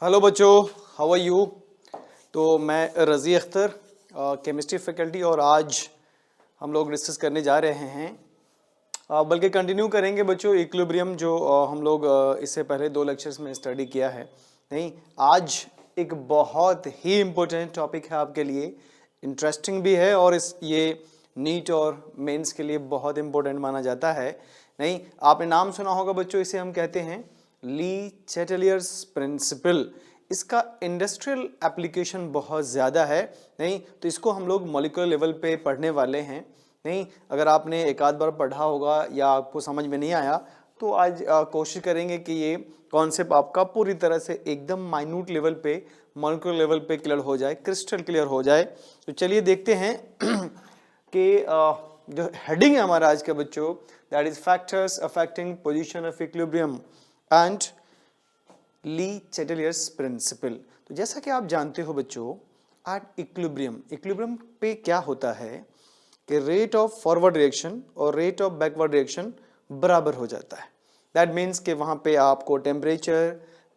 Hello बच्चों, how are you. तो मैं रज़ी अख्तर, केमिस्ट्री फैकल्टी, और आज हम लोग डिस्कस करने जा रहे हैं, बल्कि कंटिन्यू करेंगे बच्चों इक्विलिब्रियम जो हम लोग इससे पहले 2 लेक्चर्स में स्टडी किया है। नहीं, आज एक बहुत ही इम्पोर्टेंट टॉपिक है आपके लिए, इंटरेस्टिंग भी है और ये नीट और मेंस के लिए बहुत इम्पोर्टेंट माना जाता है। नहीं, आपने नाम सुना होगा बच्चों, इसे हम कहते हैं ली चैटेलियर्स प्रिंसिपल। इसका इंडस्ट्रियल एप्लीकेशन बहुत ज़्यादा है। नहीं तो इसको हम लोग मॉलिक्यूलर लेवल पे पढ़ने वाले हैं। नहीं, अगर आपने एक आध बार पढ़ा होगा या आपको समझ में नहीं आया तो आज कोशिश करेंगे कि ये कॉन्सेप्ट आपका पूरी तरह से एकदम माइन्यूट लेवल पे, मॉलिक्यूलर लेवल पे क्लियर हो जाए, क्रिस्टल क्लियर हो जाए। तो चलिए देखते हैं कि जो हेडिंग है हमारा आज के बच्चों, that is factors affecting position of equilibrium and Le Chatelier's principle. तो जैसा कि आप जानते हो बच्चों, एट इक्विलिब्रियम पे क्या होता है कि रेट ऑफ फॉरवर्ड रिएक्शन और रेट ऑफ बैकवर्ड रिएक्शन बराबर हो जाता है। दैट मीन्स कि वहाँ पे आपको टेम्परेचर,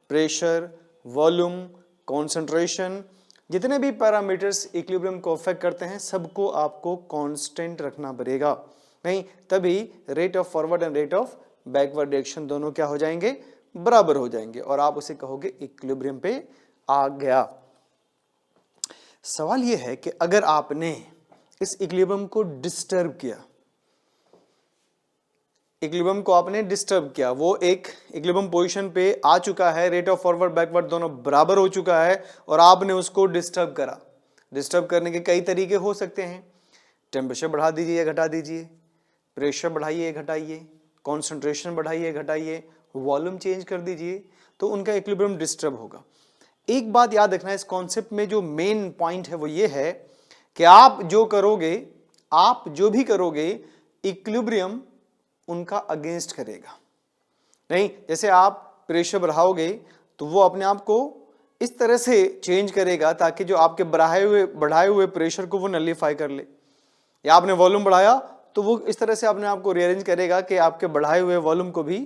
प्रेशर, वॉल्यूम, कॉन्सेंट्रेशन, जितने भी पैरामीटर्स इक्विलिब्रियम को अफेक्ट करते हैं सबको आपको कांस्टेंट रखना पड़ेगा। नहीं, तभी rate of forward and rate of backward reaction दोनों क्या हो जाएंगे, बराबर हो जाएंगे, और आप उसे कहोगे इक्विलिब्रियम पे आ गया। सवाल यह है कि अगर आपने इस इक्विलिब्रियम को डिस्टर्ब किया, इक्विलिब्रियम को आपने डिस्टर्ब किया, वो एक इक्विलिब्रियम पोजीशन पे आ चुका है, रेट ऑफ फॉरवर्ड बैकवर्ड दोनों बराबर हो चुका है, और आपने उसको डिस्टर्ब करा। डिस्टर्ब करने के कई तरीके हो सकते हैं। टेम्परेचर बढ़ा दीजिए या घटा दीजिए, प्रेशर बढ़ाइए घटाइए, कॉन्सेंट्रेशन बढ़ाइए घटाइए, वॉल्यूम चेंज कर दीजिए, तो उनका इक्विलिब्रियम डिस्टर्ब होगा। एक बात याद रखना, इस कॉन्सेप्ट में जो मेन पॉइंट है वो ये है कि आप जो भी करोगे इक्विलिब्रियम उनका अगेंस्ट करेगा। नहीं, जैसे आप प्रेशर बढ़ाओगे तो वो अपने आप को इस तरह से चेंज करेगा ताकि जो आपके बढ़ाए हुए प्रेशर को वो नलिफाई कर ले, या आपने वॉल्यूम बढ़ाया तो वो इस तरह से अपने आप को रीअरेंज करेगा कि आपके बढ़ाए हुए वॉल्यूम को भी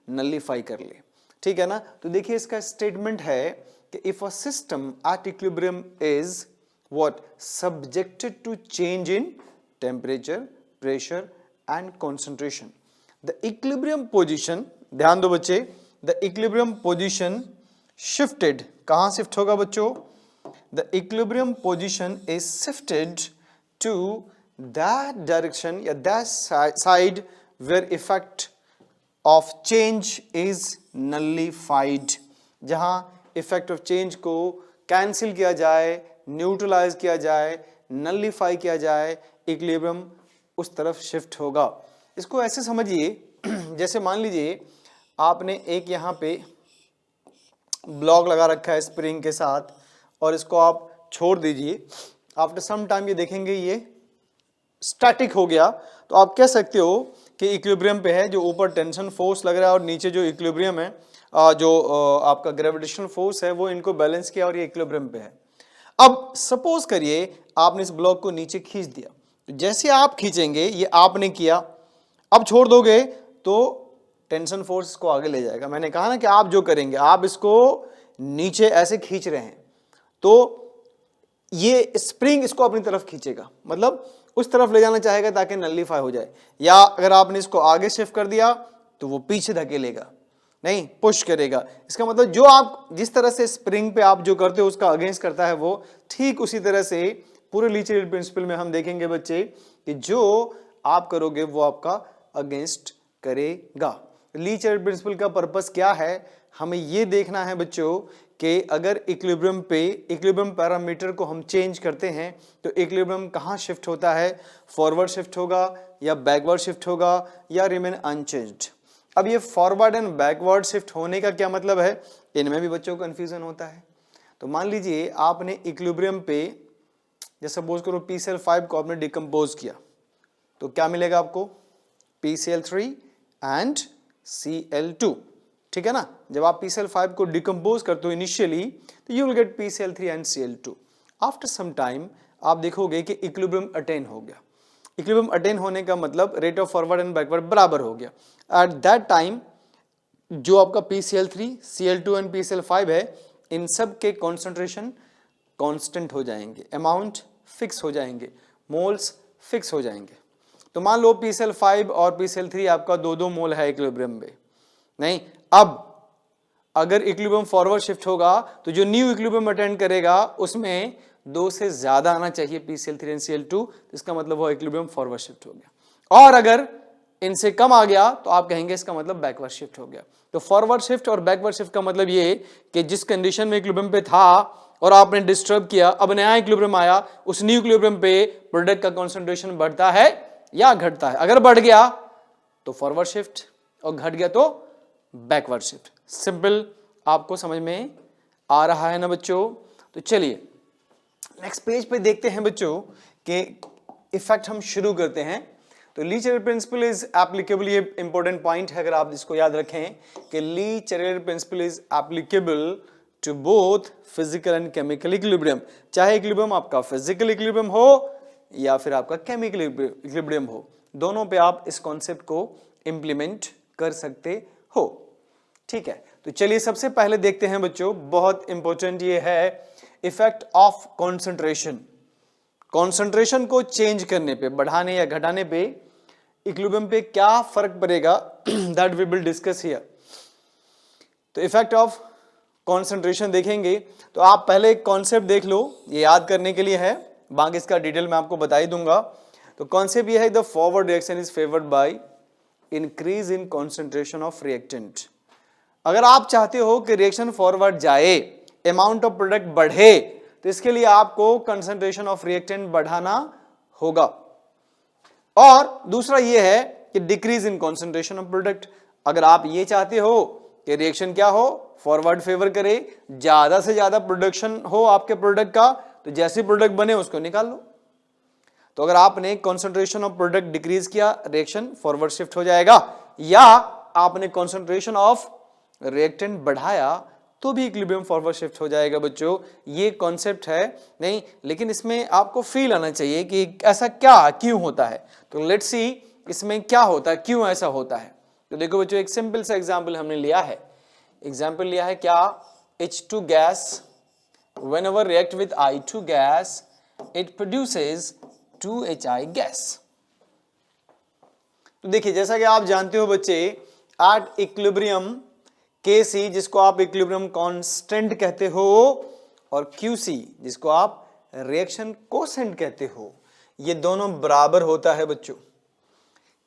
नलिफाई कर ले। ठीक है ना। तो देखिए इसका स्टेटमेंट है कि if a system at equilibrium is what subjected to change in temperature, pressure and concentration, the equilibrium position, ध्यान दो बच्चे, द इक्विलिब्रियम पोजीशन शिफ्टेड, कहां शिफ्ट होगा बच्चों, the equilibrium position is shifted to that direction या that side where effect of change is nullified, जहां effect of change को cancel किया जाए, न्यूट्रलाइज किया जाए, नलिफाई किया जाए, इक्विलिब्रियम उस तरफ शिफ्ट होगा। इसको ऐसे समझिए, जैसे मान लीजिए आपने एक यहां पे ब्लॉक लगा रखा है स्प्रिंग के साथ, और इसको आप छोड़ दीजिए, आफ्टर सम टाइम ये देखेंगे ये स्टैटिक हो गया, तो आप कह सकते हो कि इक्विलिब्रियम पे है। जो ऊपर टेंशन फोर्स लग रहा है और नीचे जो इक्विलिब्रियम है, जो आपका ग्रेविटेशनल फोर्स है, वो इनको बैलेंस किया और ये इक्विलिब्रियम पे है। अब सपोज करिए आपने इस ब्लॉक को नीचे खींच दिया, तो जैसे आप खींचेंगे, ये आपने किया, अब छोड़ दोगे तो टेंशन फोर्स इसको आगे ले जाएगा। मैंने कहा ना कि आप जो करेंगे, आप इसको नीचे ऐसे खींच रहे हैं तो ये स्प्रिंग इसको अपनी तरफ खींचेगा, मतलब उस तरफ ले जाना चाहेगा ताकि नलिफाई हो जाए। या अगर आपने इसको आगे शिफ्ट कर दिया तो वो पीछे धकेलेगा, नहीं पुश करेगा। इसका मतलब जो आप जिस तरह से स्प्रिंग पे आप जो करते हो उसका अगेंस्ट करता है वो, ठीक उसी तरह से पूरे ली चैटेलियर प्रिंसिपल में हम देखेंगे बच्चे कि जो आप करोगे वो आपका अगेंस्ट करेगा। ली चैटेलियर प्रिंसिपल का पर्पस क्या है, हमें ये देखना है बच्चों कि अगर इक्विलिब्रियम पैरामीटर को हम चेंज करते हैं तो इक्विलिब्रियम कहाँ शिफ्ट होता है, फॉरवर्ड शिफ्ट होगा या बैकवर्ड शिफ्ट होगा या रिमेन अनचेंज्ड। अब ये फॉरवर्ड एंड बैकवर्ड शिफ्ट होने का क्या मतलब है, इनमें भी बच्चों को कंफ्यूजन होता है। तो मान लीजिए आपने इक्विलिब्रियम पे, जैसे सपोज करो PCl5 को आपने डिकम्पोज किया, तो क्या मिलेगा आपको, PCl3 एंड Cl2। ठीक है ना। जब आप PCl5 को डिकम्पोज करते हो इनिशियली, तो you will get PCl3 and Cl2। After some time आप देखोगे कि इक्विलिब्रियम अटेन हो गया। इक्विलिब्रियम अटेन होने का मतलब rate of forward and backward बराबर हो गया। एट दैट टाइम जो आपका PCl3, Cl2 एंड PCl5 है, इन सब के कॉन्सेंट्रेशन कांस्टेंट हो जाएंगे, अमाउंट फिक्स हो जाएंगे, मोल्स फिक्स हो जाएंगे। तो मान लो PCl5 और PCl3 आपका 2-2 मोल है इक्विलिब्रियम में, नहीं, अब अगर इक्विलिब्रियम फॉरवर्ड शिफ्ट होगा तो जो न्यू इक्विलिब्रियम अटेंड करेगा उसमें 2 से ज्यादा आना चाहिए PCl3 एंड Cl2, इसका मतलब वो इक्विलिब्रियम फॉरवर्ड शिफ्ट हो गया। और अगर इनसे कम आ गया तो आप कहेंगे इसका मतलब बैकवर्ड शिफ्ट हो गया। तो फॉरवर्ड शिफ्ट और बैकवर्ड शिफ्ट का मतलब ये कि जिस कंडीशन में इक्विलिब्रियम पे था और आपने डिस्टर्ब किया, अब नया इक्विलिब्रियम आया, उस न्यू इक्विलिब्रियम पे प्रोडक्ट का कंसंट्रेशन बढ़ता है या घटता है। अगर बढ़ गया तो फॉरवर्ड शिफ्ट और घट गया तो बैकवर्ड शिफ्ट। सिंपल, आपको समझ में आ रहा है ना बच्चों? तो चलिए नेक्स्ट पेज पे देखते हैं बच्चों कि इफेक्ट हम शुरू करते हैं। तो ली चैरेट प्रिंसिपल इज एप्लीकेबल, ये इंपॉर्टेंट पॉइंट है, अगर आप इसको याद रखें कि ली चैरेट principle is applicable to both physical and chemical equilibrium, चाहे इक्विलिब्रियम आपका फिजिकल इक्विलिब्रियम हो या फिर आपका केमिकल इक्विलिब्रियम हो, दोनों पे आप इस कॉन्सेप्ट को इंप्लीमेंट कर सकते हो। ठीक है, तो चलिए सबसे पहले देखते हैं बच्चों, बहुत इंपॉर्टेंट ये है इफेक्ट ऑफ कॉन्सेंट्रेशन। कॉन्सेंट्रेशन को चेंज करने पे, बढ़ाने या घटाने पे इक्विलिब्रियम पे क्या फर्क पड़ेगा, that we will discuss here. तो इफेक्ट ऑफ कॉन्सेंट्रेशन देखेंगे तो आप पहले एक कॉन्सेप्ट देख लो, ये याद करने के लिए है, बाकी इसका डिटेल मैं आपको बता ही दूंगा। तो कॉन्सेप्ट ये है, the forward reaction is favoured by increase in concentration of reactant. अगर आप चाहते हो कि रिएक्शन फॉरवर्ड जाए, अमाउंट ऑफ प्रोडक्ट बढ़े, तो इसके लिए आपको कंसंट्रेशन ऑफ रिएक्टेंट बढ़ाना होगा। और दूसरा ये है कि decrease in concentration of product. अगर आप ये चाहते हो कि रिएक्शन क्या हो, फॉरवर्ड फेवर करे, ज्यादा से ज्यादा प्रोडक्शन हो आपके प्रोडक्ट का, तो जैसे प्रोडक्ट बने उसको निकाल लो। तो अगर आपने कंसंट्रेशन ऑफ प्रोडक्ट डिक्रीज किया, रिएक्शन फॉरवर्ड शिफ्ट हो जाएगा, या आपने कंसंट्रेशन ऑफ रिएक्टेंट बढ़ाया तो भी इक्विलिब्रियम फॉरवर्ड शिफ्ट हो जाएगा बच्चों। ये कॉन्सेप्ट है नहीं, लेकिन इसमें आपको फील आना चाहिए कि ऐसा क्या क्यों होता है। तो लेट्स सी इसमें क्या होता है, क्यों ऐसा होता है। तो देखो बच्चों, एक सिंपल सा एग्जांपल हमने लिया है। एग्जांपल लिया है क्या, H2 gas whenever react with I2 gas it produces 2HI gas. तो देखिए जैसा कि आप जानते हो बच्चे, एट इक्विलिब्रियम Kc जिसको आप इक्विलिब्रियम कांस्टेंट कहते हो, और Qc जिसको आप रिएक्शन कोसेंट कहते हो, ये दोनों बराबर होता है बच्चों।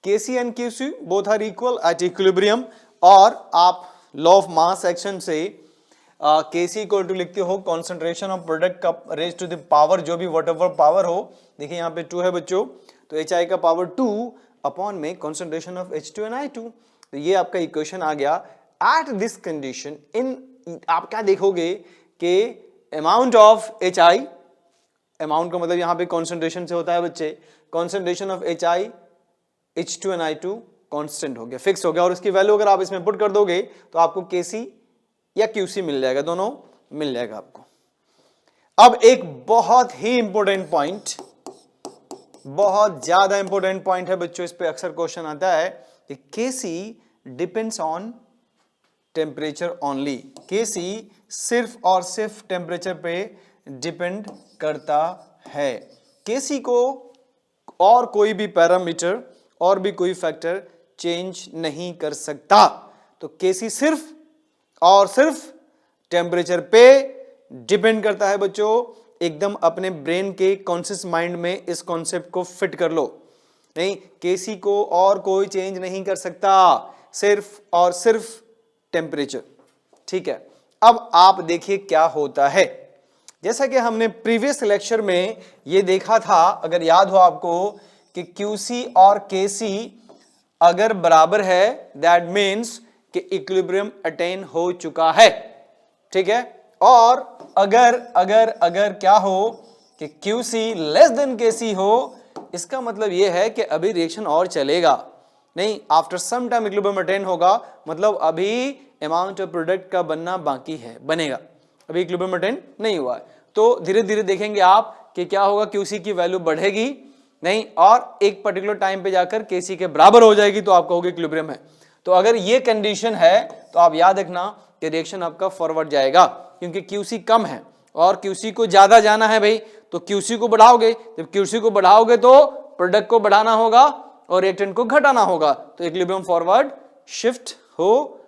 Kc and Qc both are equal at equilibrium, और आप लॉ ऑफ मास एक्शन से Kc इक्वल टू लिखते हो कॉन्सेंट्रेशन ऑफ प्रोडक्ट का रेज टू द पावर, जो भी व्हाटएवर पावर हो। देखिए यहाँ पे 2 है बच्चों, तो Hi का पावर 2 अपॉन में concentration of H2 and I2। तो ये आपका इक्वेशन आ गया। एट दिस कंडीशन, इन आप क्या देखोगे कि अमाउंट ऑफ Hi, अमाउंट का मतलब यहाँ पे कॉन्सेंट्रेशन से होता है बच्चे, concentration of Hi, H2 and I2 constant हो गया, फिक्स हो गया, और उसकी वैल्यू अगर आप इसमें पुट कर दोगे तो आपको Kc या Qc मिल जाएगा, दोनों मिल जाएगा आपको। अब एक बहुत ही इंपॉर्टेंट पॉइंट, बहुत ज्यादा इंपॉर्टेंट पॉइंट है बच्चों, इस पे अक्सर क्वेश्चन आता है कि Kc depends on temperature only. Kc सिर्फ और सिर्फ टेम्परेचर पे डिपेंड करता है। Kc को और कोई भी पैरामीटर और भी कोई फैक्टर चेंज नहीं कर सकता। तो Kc सिर्फ और सिर्फ टेम्परेचर पे डिपेंड करता है बच्चों। एकदम अपने ब्रेन के कॉन्शियस माइंड में इस कॉन्सेप्ट को फिट कर लो। नहीं, Kc को और कोई चेंज नहीं कर सकता, सिर्फ और सिर्फ टेम्परेचर। ठीक है, अब आप देखिए क्या होता है। जैसा कि हमने प्रीवियस लेक्चर में ये देखा था, अगर याद हो आपको, कि Qc और Kc अगर बराबर है, दैट मीन्स कि इक्विलिब्रियम अटेन हो चुका है। ठीक है, और अगर अगर अगर क्या हो कि Qc लेस देन Kc हो, इसका मतलब यह है कि अभी रिएक्शन और चलेगा नहीं, after some time equilibrium attain होगा, मतलब अभी अमाउंट ऑफ प्रोडक्ट का बनना बाकी है, बनेगा, अभी इक्विलिब्रियम अटेन नहीं हुआ है। तो धीरे धीरे देखेंगे आप कि क्या होगा, Qc की वैल्यू बढ़ेगी नहीं, और एक पर्टिकुलर टाइम पे जाकर Kc के बराबर हो जाएगी, तो आप कहोगे इक्विलिब्रियम है। तो अगर ये कंडीशन है तो आप याद रखना कि रिएक्शन आपका फॉरवर्ड जाएगा। क्योंकि क्यूसी कम है और क्यूसी को ज्यादा जाना है भाई, तो क्यूसी को बढ़ाओगे, जब क्यूसी को बढ़ाओगे तो प्रोडक्ट को बढ़ाना होगा और रिएक्टेंट को घटाना होगा, तो इक्विलिब्रियम फॉरवर्ड शिफ्ट हो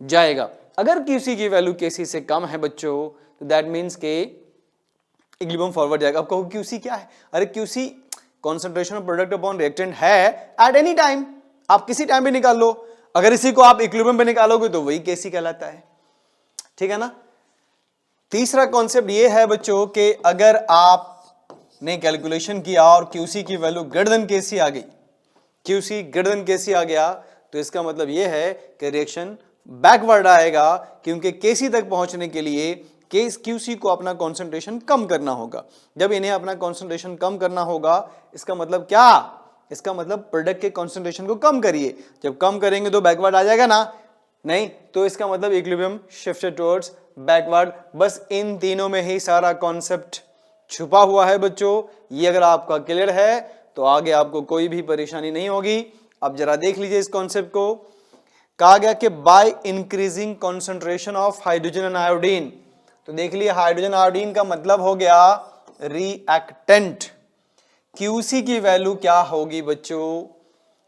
जाएगा। अगर क्यूसी की वैल्यू केसी से कम है बच्चों, तो दैट मीन्स के इक्विलिब्रियम फॉरवर्ड जाएगा। अब कहो क्यूसी क्या है? अरे QC concentration of product upon reactant है एट एनी टाइम, आप किसी टाइम भी निकाल लो। अगर इसी को आप इक्विलिब्रियम पे निकालोगे तो वही केसी कहलाता है, ठीक है ना। तीसरा कॉन्सेप्ट ये है बच्चों कि अगर आपने कैलकुलेशन किया और क्यूसी की वैल्यू ग्रेटर देन केसी आ गई, क्यूसी ग्रेटर देन केसी आ गया, तो इसका मतलब ये है कि रिएक्शन बैकवर्ड आएगा, क्योंकि केसी तक पहुंचने के लिए केस क्यूसी को अपना कंसंट्रेशन कम करना होगा। जब इन्हें अपना कंसंट्रेशन कम करना होगा, इसका मतलब क्या? इसका मतलब प्रोडक्ट के कंसंट्रेशन को कम करिए। जब कम करेंगे तो बैकवर्ड आ जाएगा ना, नहीं, तो इसका मतलब इक्विलिब्रियम शिफ्टेड टुवर्ड्स बैकवर्ड। बस इन तीनों में ही सारा कॉन्सेप्ट छुपा हुआ है बच्चों। ये अगर आपका क्लियर है तो आगे आपको कोई भी परेशानी नहीं होगी। अब जरा देख लीजिए इस कॉन्सेप्ट को। कहा गया कि by increasing concentration of hydrogen and iodine, तो देख लिए हाइड्रोजन आयोडीन का मतलब हो गया रिएक्टेंट। क्यूसी की वैल्यू क्या होगी बच्चों?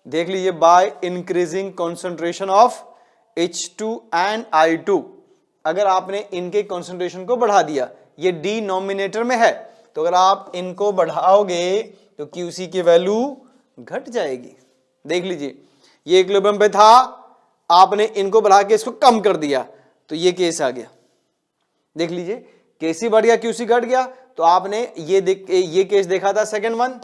देख लीजिए, by increasing concentration of H2 and I2, अगर आपने इनके कॉन्सेंट्रेशन को बढ़ा दिया, ये डिनोमिनेटर में है, तो अगर आप इनको बढ़ाओगे तो क्यूसी की वैल्यू घट जाएगी। देख लीजिए, ये इक्विलिब्रियम पे था, आपने इनको बढ़ा के इसको कम कर दिया, तो ये केस आ गया। देख लीजिए, केसी बढ़ गया, क्यूसी घट गया, तो आपने ये केस देखा था सेकंड वन।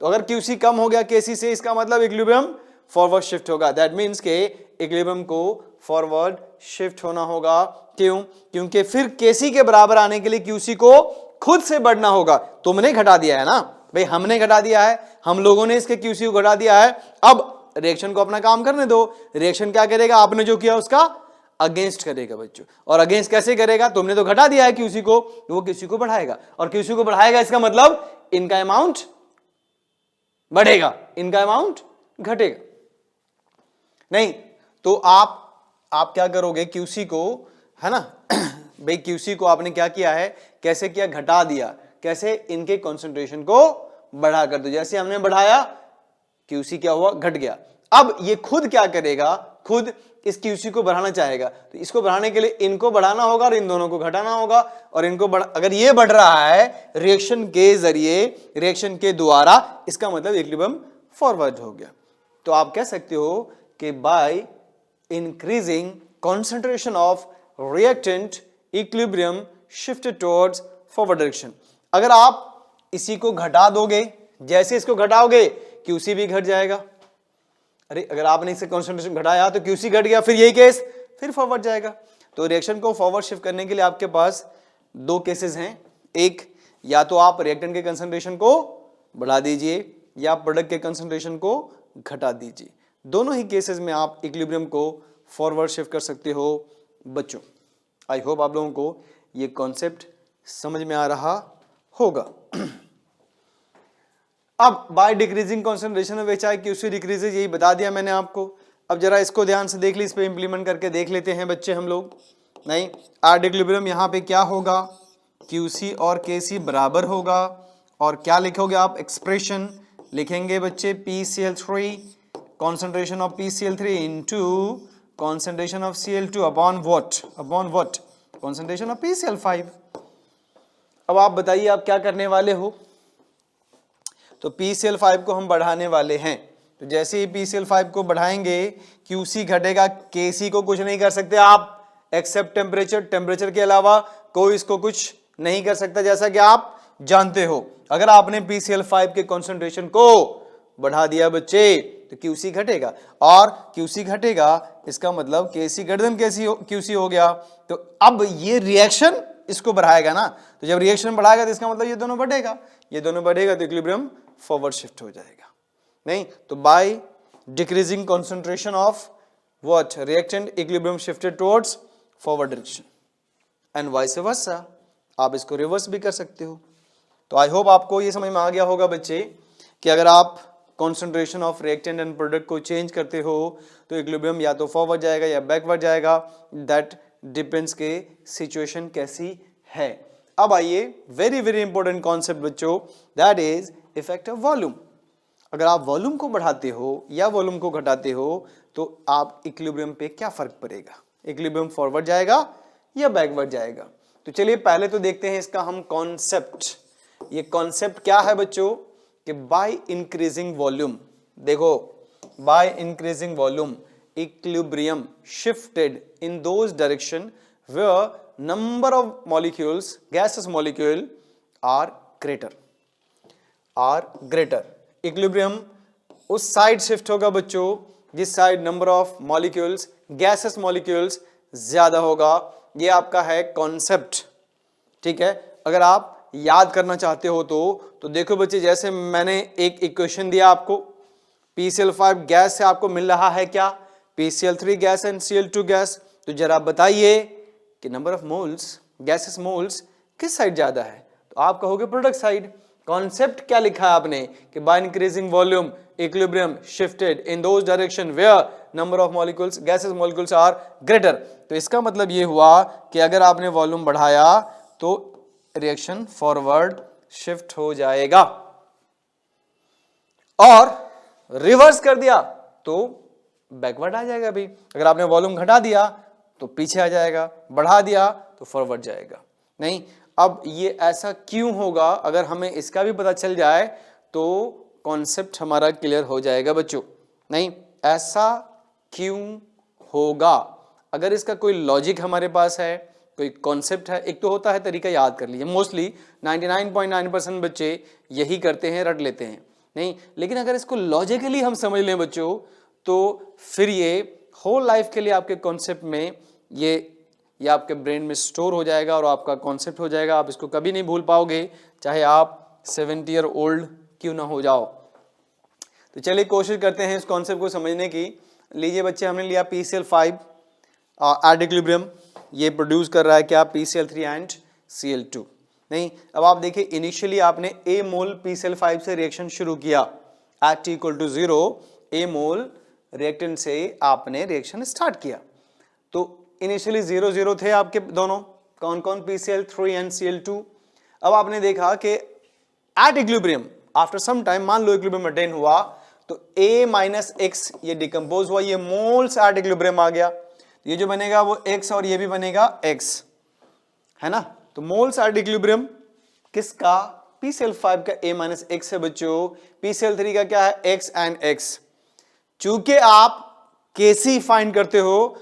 तो अगर क्यूसी कम हो गया केसी से, इसका मतलब इक्विलिब्रियम फॉरवर्ड शिफ्ट होगा। दैट मीन्स के इक्विलिब्रियम को फॉरवर्ड शिफ्ट होना होगा। क्यों? क्योंकि फिर केसी के बराबर आने के लिए क्यूसी को खुद से बढ़ना होगा। तुमने घटा दिया है ना भाई, हमने घटा दिया है, हम लोगों ने इसके क्यूसी को घटा दिया है। अब रिएक्शन को अपना काम करने दो। रिएक्शन क्या करेगा? आपने जो किया उसका अगेंस्ट करेगा बच्चों। और अगेंस्ट कैसे करेगा? तुमने तो घटा दिया है क्यूसी को, तो वो क्यूसी को बढ़ाएगा, और क्यूसी को बढ़ाएगा, इसका मतलब इनका अमाउंट बढ़ेगा, इनका अमाउंट घटेगा। नहीं तो आप क्या करोगे? क्यूसी को, है ना भाई, क्यूसी को आपने क्या किया है, कैसे किया? घटा दिया। कैसे? इनके कंसंट्रेशन को बढ़ा कर दो। जैसे हमने बढ़ाया, क्यूसी क्या हुआ? घट गया। अब ये खुद क्या करेगा? खुद इस क्यूसी को बढ़ाना चाहेगा, तो इसको बढ़ाने के लिए इनको बढ़ाना होगा और इन दोनों को घटाना होगा। और इनको अगर ये बढ़ रहा है रिएक्शन के जरिए, रिएक्शन के द्वारा, इसका मतलब इक्विलिब्रियम फॉरवर्ड हो गया। तो आप कह सकते हो कि by increasing concentration of reactant equilibrium shifted towards forward direction। अगर आप इसी को घटा दोगे, जैसे इसको घटाओगे क्यूसी भी घट जाएगा। अरे अगर आपने इसे कंसंट्रेशन घटाया तो क्यूसी घट गया, फिर यही केस फिर फॉरवर्ड जाएगा। तो रिएक्शन को फॉरवर्ड शिफ्ट करने के लिए आपके पास दो केसेस हैं। एक, या तो आप रिएक्टेंट के कंसंट्रेशन को बढ़ा दीजिए या प्रोडक्ट के कंसंट्रेशन को घटा दीजिए। दोनों ही केसेस में आप इक्विलिब्रियम को फॉरवर्ड शिफ्ट कर सकते हो बच्चों। आई होप आप लोगों को ये कॉन्सेप्ट समझ में आ रहा होगा। अब by decreasing concentration of HI QC decreases, यही बता दिया मैंने आपको। अब जरा इसको ध्यान से देख ली, इस पे इंप्लीमेंट करके देख लेते हैं बच्चे हम लोग। नहीं, एट इक्विलिब्रियम यहाँ पे क्या होगा? क्यूसी और केसी बराबर होगा, और क्या लिखोगे आप? एक्सप्रेशन लिखेंगे बच्चे, PCl3 concentration of PCl3 into concentration of Cl2 upon what? Upon what? Concentration of PCl5। अब आप बताइए आप क्या करने वाले हो? तो PCl5 को हम बढ़ाने वाले हैं। तो जैसे ही PCl5 को बढ़ाएंगे QC घटेगा, KC को कुछ नहीं कर सकते आप एक्सेप्ट टेम्परेचर। टेम्परेचर के अलावा कोई इसको कुछ नहीं कर सकता, जैसा कि आप जानते हो। अगर आपने PCl5 के कॉन्सेंट्रेशन को बढ़ा दिया बच्चे तो क्यूसी घटेगा, और क्यूसी घटेगा इसका मतलब केसी ग्रेटर देन क्यूसी हो गया। तो अब ये रिएक्शन इसको बढ़ाएगा ना, तो जब रिएक्शन बढ़ाएगा तो इसका मतलब ये दोनों बढ़ेगा, ये दोनों बढ़ेगा तो इक्विलिब्रियम फॉरवर्ड शिफ्ट हो जाएगा। नहीं तो by decreasing concentration of what? Reactant, equilibrium shifted towards forward direction and vice versa. आप इसको रिवर्स भी कर सकते हो। तो आई होप आपको ये समझ में आ गया होगा बच्चे कि अगर आप concentration of reactant and product को चेंज करते हो तो इक्विलिब्रियम या तो फॉरवर्ड जाएगा या बैकवर्ड जाएगा। दैट डिपेंड्स के सिचुएशन कैसी है। अब आइए वेरी वेरी इंपॉर्टेंट कॉन्सेप्ट बच्चों, that is effect of volume. अगर आप वॉल्यूम को बढ़ाते हो या वॉल्यूम को घटाते हो तो आप इक्विलिब्रियम पे क्या फर्क पड़ेगा, इक्विलिब्रियम फॉरवर्ड जाएगा या बैकवर्ड जाएगा। तो चलिए पहले तो देखते हैं इसका हम कॉन्सेप्ट। ये कॉन्सेप्ट क्या है बच्चों कि बाय इंक्रीजिंग वॉल्यूम, देखो by increasing volume equilibrium shifted in those direction where number of molecules gases molecule are greater. Equilibrium उस साइड शिफ्ट होगा बच्चों जिस side number of molecules gases molecules ज्यादा होगा। ये आपका है कॉन्सेप्ट, ठीक है। अगर आप याद करना चाहते हो तो देखो बच्चे, जैसे मैंने एक इक्वेशन दिया आपको, PCl5 गैस से आपको मिल रहा है क्या, PCl3 gas and Cl2 gas. तो जरा बताइए कि number of moles gases moles किस साइड ज्यादा है, तो आप कहोगे प्रोडक्ट साइड। कॉन्सेप्ट क्या लिखा है आपने कि by increasing volume equilibrium shifted in those direction where number of molecules gases molecules are greater. तो इसका मतलब ये हुआ कि अगर आपने वॉल्यूम बढ़ाया तो रिएक्शन फॉरवर्ड शिफ्ट हो जाएगा, और रिवर्स कर दिया तो बैकवर्ड आ जाएगा भी। अगर आपने वॉल्यूम घटा दिया तो पीछे आ जाएगा, बढ़ा दिया तो फॉरवर्ड जाएगा। नहीं, अब ये ऐसा क्यों होगा, अगर हमें इसका भी पता चल जाए तो कॉन्सेप्ट हमारा क्लियर हो जाएगा बच्चों। नहीं, ऐसा क्यों होगा, अगर इसका कोई लॉजिक हमारे पास है, कोई कॉन्सेप्ट है। एक तो होता है तरीका याद कर लीजिए, मोस्टली 99.9% बच्चे यही करते हैं, रट लेते हैं। नहीं, लेकिन अगर इसको लॉजिकली हम समझ लें बच्चों तो फिर ये होल लाइफ के लिए आपके कॉन्सेप्ट में ये आपके ब्रेन में स्टोर हो जाएगा और आपका कॉन्सेप्ट हो जाएगा। आप इसको कभी नहीं भूल पाओगे, चाहे आप 70 ईयर ओल्ड क्यों ना हो जाओ। तो चलिए कोशिश करते हैं इस कॉन्सेप्ट को समझने की। लीजिए बच्चे, हमने लिया PCl5 एट इक्विलिब्रियम, ये प्रोड्यूस कर रहा है क्या, PCl3 एंड Cl2। नहीं, अब आप देखिए इनिशियली आपने A मोल PCl5 से रिएक्शन शुरू किया at T equal to 0, A mole reactant से आपने रिएक्शन स्टार्ट किया। तो इनिशियली 0 थे आपके दोनों, कौन कौन, PCl3 एंड Cl2। अब आपने देखा कि at equilibrium after some time, मान लो इक्विलिब्रियम अटेन हुआ तो A माइनस एक्स ये डिकम्पोज हुआ, ये मोल्स एट इक्विलिब्रियम आ गया। ये जो बनेगा वो x और ये भी बनेगा x, है ना। तो मोल्स एट इक्विलिब्रियम किसका, PCl5 का A माइनस एक्स है बच्चों, PCl3 का क्या है, x एंड x। चूंकि आप Kc फाइंड करते हो,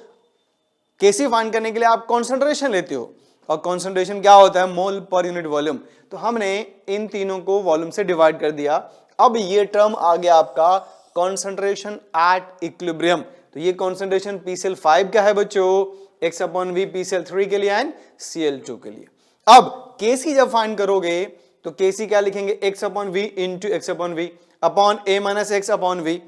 Kc फाइंड करने के लिए आप कॉन्सेंट्रेशन लेते हो, और कॉन्सेंट्रेशन क्या होता है, मोल पर यूनिट वॉल्यूम। तो हमने इन तीनों को वॉल्यूम से डिवाइड कर दिया। अब ये टर्म आ गया आपका कॉन्सेंट्रेशन एट इक्विलिब्रियम। तो ये कॉन्सेंट्रेशन PCl5 का है बच्चों, x/v PCl3 के लिए एंड Cl2 के लिए। अब Kc जब फाइंड करोगे तो Kc क्या लिखेंगे, x/v into x/v upon A minus x upon v,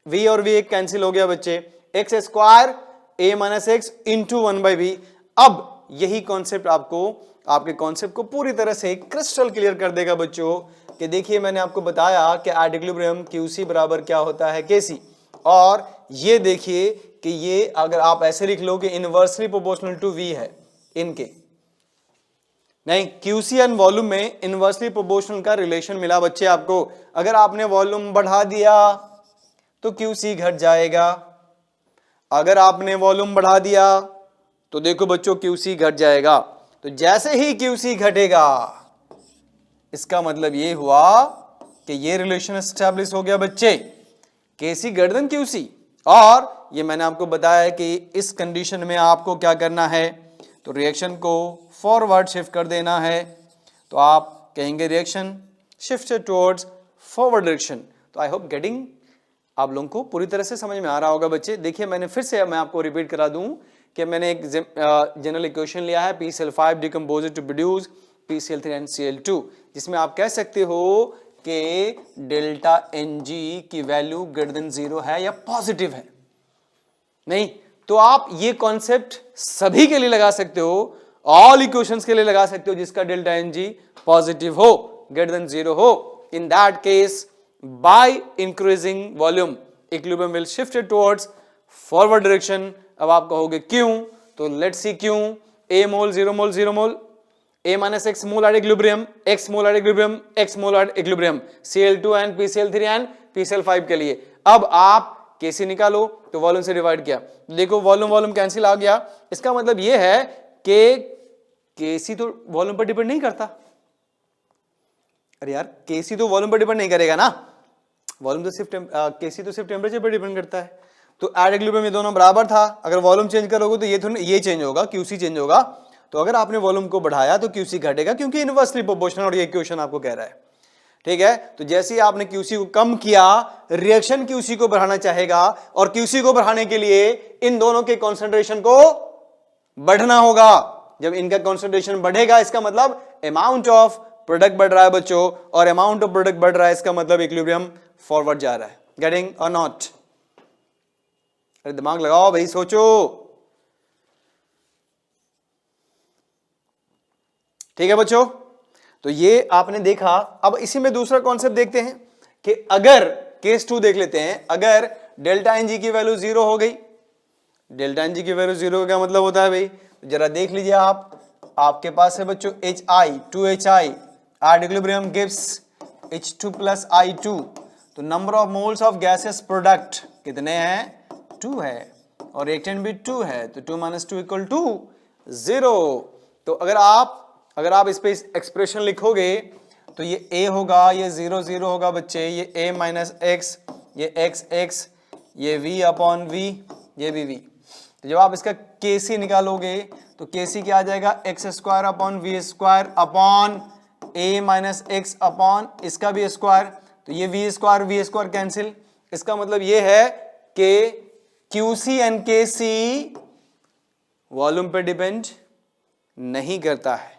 v और v एक कैंसिल हो गया बच्चे, x square A minus x into 1/v। अब यही कॉन्सेप्ट आपको आपके कॉन्सेप्ट को पूरी तरह से क्रिस्टल क्लियर कर देगा बच्चों, कि देखिए मैंने आपको बताया कि एट इक्विलिब्रियम QC बराबर क्या होता है Kc, और ये देखिए कि ये अगर आप ऐसे लिख लो कि इनवर्सली प्रोपोर्शनल टू V है इनके। नहीं, QC एंड वॉल्यूम में इनवर्सली प्रोपोर्शनल का रिलेशन मिला बच्चे आपको। अगर आपने वॉल्यूम बढ़ा दिया तो QC घट जाएगा, अगर आपने वॉल्यूम बढ़ा दिया तो देखो बच्चों QC घट जाएगा। तो जैसे ही QC घटेगा इसका मतलब ये हुआ कि ये रिलेशन एस्टैब्लिश हो गया बच्चे, Kc ग्रेटर देन QC। और ये मैंने आपको बताया है कि इस कंडीशन में आपको क्या करना है, तो रिएक्शन को फॉरवर्ड शिफ्ट कर देना है। तो आप कहेंगे reaction shifted towards forward direction. तो आई होप गेटिंग आप लोगों को पूरी तरह से समझ में आ रहा होगा बच्चे। देखिए मैंने फिर से मैं आपको रिपीट करा दूं कि मैंने एक जनरल इक्वेशन लिया है, PCl5 decomposed to produce PCl3 and Cl2, जिसमें आप कह सकते हो कि डेल्टा Ng की वैल्यू ग्रेटर देन 0 है या पॉजिटिव है। नहीं, तो आप ये कॉन्सेप्ट सभी के लिए लगा सकते हो, ऑल इक्वेशंस के लिए लगा सकते हो जिसका डेल्टा Ng पॉजिटिव हो, ग्रेटर देन 0 हो। In that case by increasing volume equilibrium will shifted towards forward direction. अब आप कहोगे क्यों, तो लेट्स सी क्यों A mole 0 mole 0 mole, A minus x mole at equilibrium, x mole at equilibrium, x mole at equilibrium, Cl2 and PCl3 and PCl5 के लिए। अब आप Kc निकालो तो वॉल्यूम से डिवाइड किया, देखो वॉल्यूम वॉल्यूम कैंसिल आ गया। इसका मतलब ये है कि Kc तो वॉल्यूम पर डिपेंड नहीं करता। अरे यार Kc तो वॉल्यूम पर डिपेंड नहीं करेगा ना, वॉल्यूम तो सिर्फ Kc तो सिर्फ टेम्परेचर पर डिपेंड करता है। तो एट इक्विलिब्रियम ये दोनों बराबर था, अगर वॉल्यूम चेंज करोगे तो ये चेंज होगा, Qc चेंज होगा। तो अगर आपने वॉल्यूम को बढ़ाया तो Qc घटेगा, क्योंकि इनवर्सली प्रोपोर्शनल, और ये इक्वेशन आपको कह रहा है। ठीक है, तो जैसे ही आपने Qc को कम किया, रिएक्शन Qc को बढ़ाना चाहेगा, और Qc को बढ़ाने के लिए इन दोनों के कॉन्सेंट्रेशन को बढ़ना होगा। जब इनका कॉन्सेंट्रेशन बढ़ेगा इसका मतलब अमाउंट ऑफ प्रोडक्ट बढ़ रहा है बच्चों, और अमाउंट ऑफ प्रोडक्ट बढ़ रहा है इसका मतलब इक्विलिब्रियम फॉरवर्ड जा रहा है। गेटिंग और नॉट? अरे दिमाग लगाओ भाई, सोचो। ठीक है बच्चों, तो ये आपने देखा। अब इसी में दूसरा कॉन्सेप्ट देखते हैं कि अगर केस 2 देख लेते हैं, अगर डेल्टा एन जी की वैल्यू 0 हो गई, डेल्टा एन जी की वैल्यू 0 का क्या मतलब होता है भाई? जरा देख लीजिए आपके पास है बच्चों HI 2HI at equilibrium gives H2 plus I2। तो number of moles of gases product कितने हैं? 2 है, और रिएक्टेंट भी 2 है, तो 2 माइनस 2 इक्वल टू 0। तो अगर आप इस पे एक्सप्रेशन लिखोगे तो ये A होगा, ये 0 0 होगा बच्चे, ये A माइनस एक्स, ये x x, ये v अपॉन v, ये भी v। तो जब आप इसका Kc निकालोगे तो Kc क्या आ जाएगा? X square upon V square upon A minus x upon इसका भी स्क्वायर, तो ये v स्क्वायर कैंसिल। इसका मतलब ये है कि Qc एंड Kc वॉल्यूम पे डिपेंड नहीं करता है।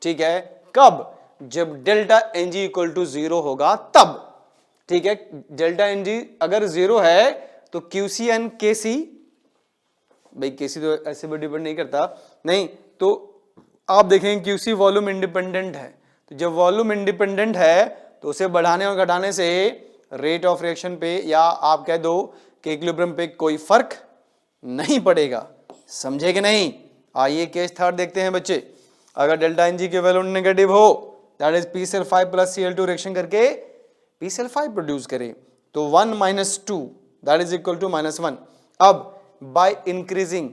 ठीक है, कब? जब delta n g equal to 0 होगा तब। ठीक है, डेल्टा एन जी अगर 0 है तो Qc एंड Kc, भाई Kc तो ऐसे भी डिपेंड नहीं करता, नहीं तो आप देखें Qc वॉल्यूम इंडिपेंडेंट है। तो जब वॉल्यूम इंडिपेंडेंट है तो उसे बढ़ाने और घटाने से रेट ऑफ रिएक्शन पे, या आप कह दो कि इक्विलिब्रियम पे कोई फर्क नहीं पड़ेगा। समझे कि नहीं? आइए केस 3 देखते हैं बच्चे। अगर डेल्टा एन जी की वैल्यू नेगेटिव हो, that is PCl5 plus Cl2 reaction करके PCl5 प्रोड्यूस करे, तो 1 minus 2 that is equal to -1। अब by increasing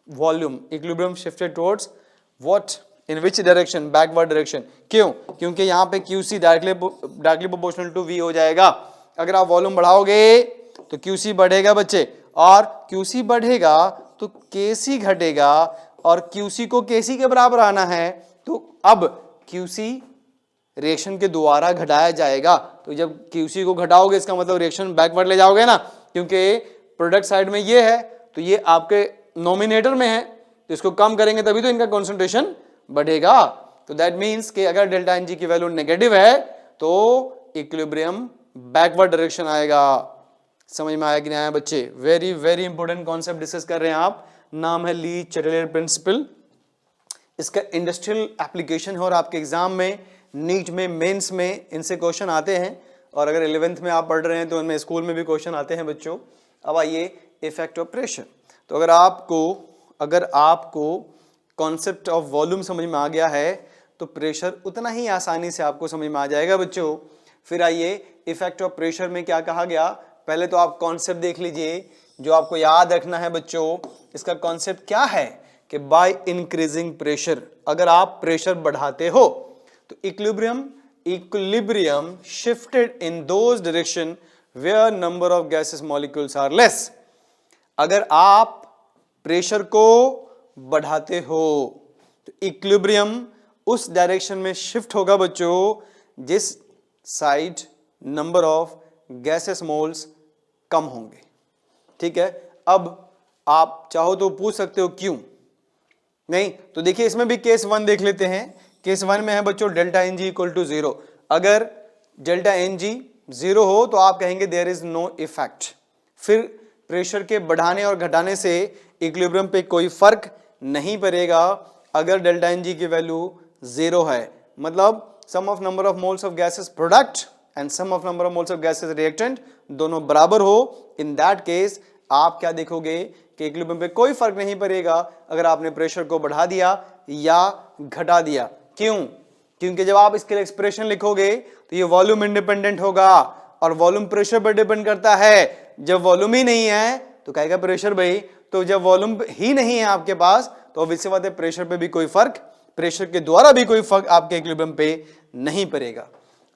volume equilibrium shifted towards what? In which direction? Backward direction. क्यों? क्योंकि यहाँ पे Qc directly proportional to V हो जाएगा। अगर आप वॉल्यूम बढ़ाओगे तो Qc बढ़ेगा बच्चे, और Qc बढ़ेगा तो Kc घटेगा, और Qc को Kc के बराबर आना है, तो अब Qc रिएक्शन के द्वारा घटाया जाएगा। तो जब Qc को घटाओगे इसका मतलब रिएक्शन बैकवर्ड ले जाओगे ना, क्योंकि प्रोडक्ट साइड में ये है तो ये आपके नोमिनेटर में है, तो इसको कम करेंगे तभी तो इनका कॉन्सेंट्रेशन बढ़ेगा। तो दैट मीन्स कि अगर डेल्टा एन जी की वैल्यू नेगेटिव है तो इक्विलिब्रियम बैकवर्ड डायरेक्शन आएगा। समझ में आया कि नहीं आया बच्चे? Very very important concept discuss कर रहे हैं आप। नाम है ली चैटलेर प्रिंसिपल। इसका इंडस्ट्रियल एप्लीकेशन है, और आपके एग्जाम में, नीट में, मेंस में इनसे क्वेश्चन आते हैं, और अगर 11th में आप पढ़ रहे हैं तो उनमें स्कूल में भी क्वेश्चन आते हैं बच्चों। अब आइए इफेक्ट ऑफ प्रेशर। तो अगर आपको कॉन्सेप्ट ऑफ वॉल्यूम समझ में आ गया है तो प्रेशर उतना ही आसानी से आपको समझ में आ जाएगा बच्चों। फिर आइए इफेक्ट ऑफ प्रेशर में क्या कहा गया, पहले तो आप कॉन्सेप्ट देख लीजिए जो आपको याद रखना है बच्चों। इसका कॉन्सेप्ट क्या है कि बाय इंक्रीजिंग प्रेशर, अगर आप प्रेशर बढ़ाते हो तो equilibrium shifted in those direction where number of gases molecules are less. अगर आप प्रेशर को बढ़ाते हो तो इक्विलिब्रियम उस डायरेक्शन में शिफ्ट होगा बच्चों जिस side number of gases moles कम होंगे। ठीक है, अब आप चाहो तो पूछ सकते हो क्यों नहीं, तो देखिए इसमें भी केस 1 देख लेते हैं। केस 1 में है बच्चों delta n g equal to 0। अगर डेल्टा एन जी 0 हो तो आप कहेंगे देयर इज नो इफेक्ट। फिर प्रेशर के बढ़ाने और घटाने से इक्विलिब्रियम पे कोई फर्क नहीं पड़ेगा अगर डेल्टा एन जी की वैल्यू 0 है, मतलब sum of number of moles of gases product and sum of number of moles of gases reactant दोनों बराबर हो। इन दैट केस आप क्या देखोगे कि इक्विलिब्रियम पे कोई फर्क नहीं पड़ेगा अगर आपने प्रेशर को बढ़ा दिया या घटा दिया। क्यों? क्योंकि जब आप इसके लिए एक्सप्रेशन लिखोगे तो ये वॉल्यूम इंडिपेंडेंट होगा और वॉल्यूम प्रेशर पर डिपेंड करता है। जब वॉल्यूम ही नहीं है तो कहेगा प्रेशर भाई, तो जब वॉल्यूम ही नहीं है आपके पास तो ऑब्वियसली बात है प्रेशर पे भी कोई फर्क, प्रेशर के द्वारा भी कोई फर्क आपके इक्विलिब्रियम पे नहीं पड़ेगा।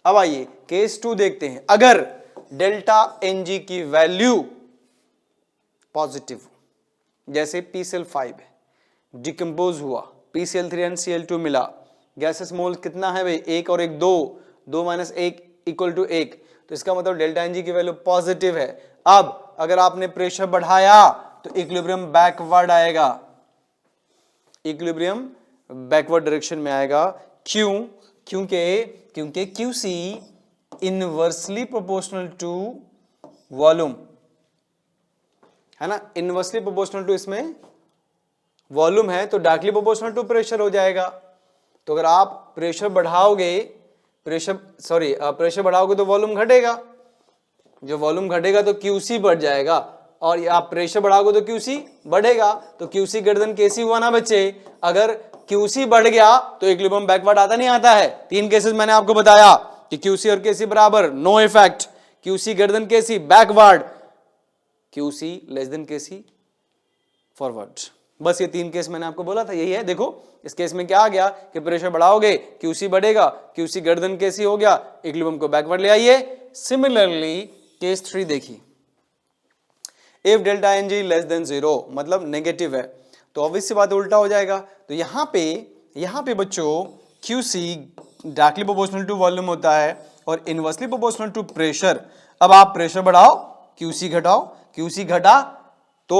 अब आइए केस 2 देखते हैं। अगर डेल्टा Ng की वैल्यू पॉजिटिव, जैसे PCl5 है, डिकम्पोज हुआ, PCl3 एंड Cl2 मिला, गैसेस मोल कितना है भाई, 1 और 1 2, 2 - 1 = 1, तो इसका मतलब डेल्टा Ng की वैल्यू पॉजिटिव है। अब अगर आपने प्रेशर बढ़ाया तो इक्विलिब्रियम बैकवर्ड आएगा, इक्विलिब्रियम बैकवर्ड डायरेक्शन में आएगा। क्यों? क्योंकि QC inversely proportional to volume है ना, इनवर्सली प्रोपोर्शनल टू इसमें वॉल्यूम है तो डायरेक्टली प्रोपोर्शनल टू प्रेशर हो जाएगा। तो अगर आप प्रेशर बढ़ाओगे तो वॉल्यूम घटेगा, जो वॉल्यूम घटेगा तो QC बढ़ जाएगा, और आप प्रेशर बढ़ाओगे तो QC बढ़ेगा, तो QC ग्रेटर देन KC हुआ ना बच्चे। अगर QC बढ़ गया तो इक्विलिब्रियम बैकवर्ड आता नहीं आता है। 3 केसेस मैंने आपको बताया कि QC और KC बराबर, no effect, QC greater than KC backward, QC less than KC forward. बस ये 3 केस मैंने आपको बोला था, यही है। देखो इस केस में क्या आ गया कि प्रेशर बढ़ाओगे QC बढ़ेगा, QC ग्रेटर देन KC हो गया, इक्विलिब्रियम को बैकवर्ड ले आइए। सिमिलरली केस 3 देखिए, if delta Ng less than 0 मतलब नेगेटिव है तो ऑब्वियस सी बात उल्टा हो जाएगा। तो यहाँ पे बच्चों QC directly proportional to volume होता है और इनवर्सली प्रोपोर्शनल टू प्रेशर। अब आप प्रेशर बढ़ाओ, QC घटाओ, QC घटा तो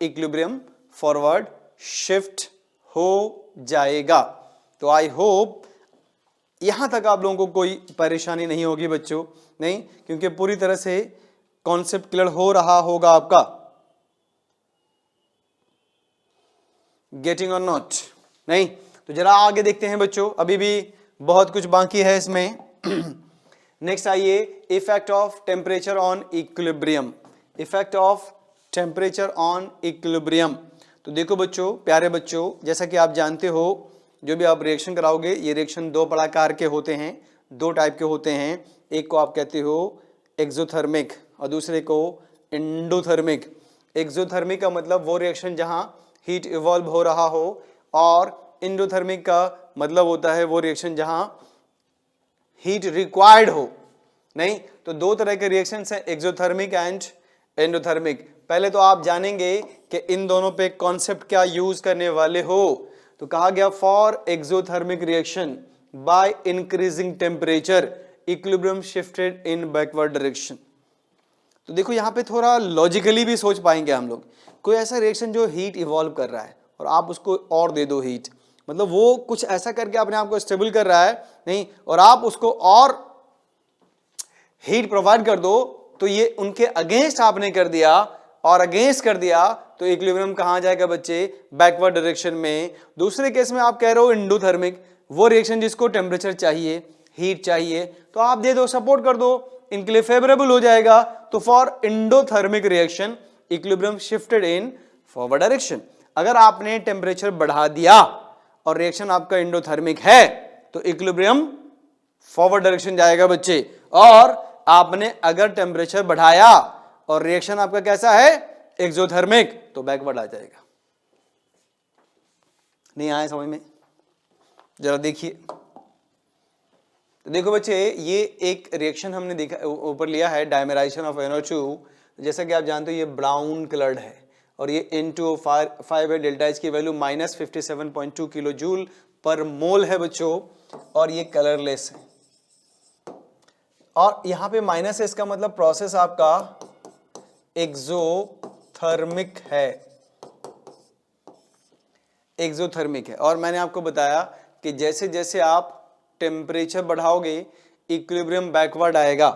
इक्विलिब्रियम फॉरवर्ड शिफ्ट हो जाएगा। तो आई होप यहां तक आप लोगों को कोई परेशानी नहीं होगी बच्चों, नहीं, क्योंकि पूरी तरह से कॉन्सेप्ट क्लियर हो रहा होगा आपका। गेटिंग और नॉट? नहीं? तो जरा आगे देखते हैं बच्चों, अभी भी बहुत कुछ बाकी है इसमें। नेक्स्ट आइए, effect of temperature on equilibrium. Effect of temperature on equilibrium. तो देखो बच्चों, प्यारे बच्चों, जैसा कि आप जानते हो जो भी आप रिएक्शन कराओगे ये रिएक्शन 2 प्रकार के होते हैं, 2 टाइप के होते हैं। एक को आप कहते हो एक्सोथर्मिक और दूसरे को एंडोथर्मिक। एक्सोथर्मिक का मतलब वो रिएक्शन जहां हीट इवॉल्व हो रहा हो, और एंडोथर्मिक का मतलब होता है वो रिएक्शन जहां हीट रिक्वायर्ड हो। नहीं? तो 2 तरह के रिएक्शंस हैं, एक्सोथर्मिक एंड एंडोथर्मिक। पहले तो आप जानेंगे कि इन दोनों पे कॉन्सेप्ट क्या यूज करने वाले हो। तो कहा गया for exothermic reaction by increasing temperature equilibrium shifted in backward direction. तो देखो यहाँ पे थोड़ा लॉजिकली भी सोच पाएंगे हम लोग। कोई ऐसा रिएक्शन जो हीट इवॉल्व कर रहा है और आप उसको और दे दो हीट, मतलब वो कुछ ऐसा करके अपने आप को स्टेबल कर रहा है, नहीं, और आप उसको और हीट प्रोवाइड कर दो, तो ये उनके अगेंस्ट आपने कर दिया, और अगेंस्ट कर दिया तो इक्विलिब्रियम कहां जाएगा बच्चे? बैकवर्ड डायरेक्शन में। दूसरे केस में आप कह रहे हो एंडोथर्मिक, वो रिएक्शन जिसको टेम्परेचर चाहिए, हीट चाहिए, तो आप दे दो, सपोर्ट कर दो, इनके लिए फेवरेबल हो जाएगा। तो for endothermic reaction equilibrium shifted in forward direction. अगर आपने टेम्परेचर बढ़ा दिया और रिएक्शन आपका एंडोथर्मिक है तो इक्विलिब्रियम फॉरवर्ड डायरेक्शन जाएगा बच्चे। और आपने अगर टेम्परेचर बढ़ाया और रिएक्शन आपका कैसा है? एक्सोथर्मिक, तो बैकवर्ड आ जाएगा। नहीं आया समझ में? जरा देखिए। तो देखो बच्चे, ये एक रिएक्शन हमने देखा ऊपर लिया है, डायमेराइजेशन ऑफ NO2। जैसा कि आप जानते हो ये ब्राउन कलर्ड है और ये N2O5 है। डेल्टा H की वैल्यू -57.2 किलो जूल पर मोल है बच्चों, और ये कलरलेस है। और यहां पे माइनस है, इसका मतलब प्रोसेस आपका एक्सोथर्मिक है, एक्सोथर्मिक है। और मैंने आपको बताया कि जैसे जैसे आप टेम्परेचर बढ़ाओगे इक्विलिब्रियम बैकवर्ड आएगा।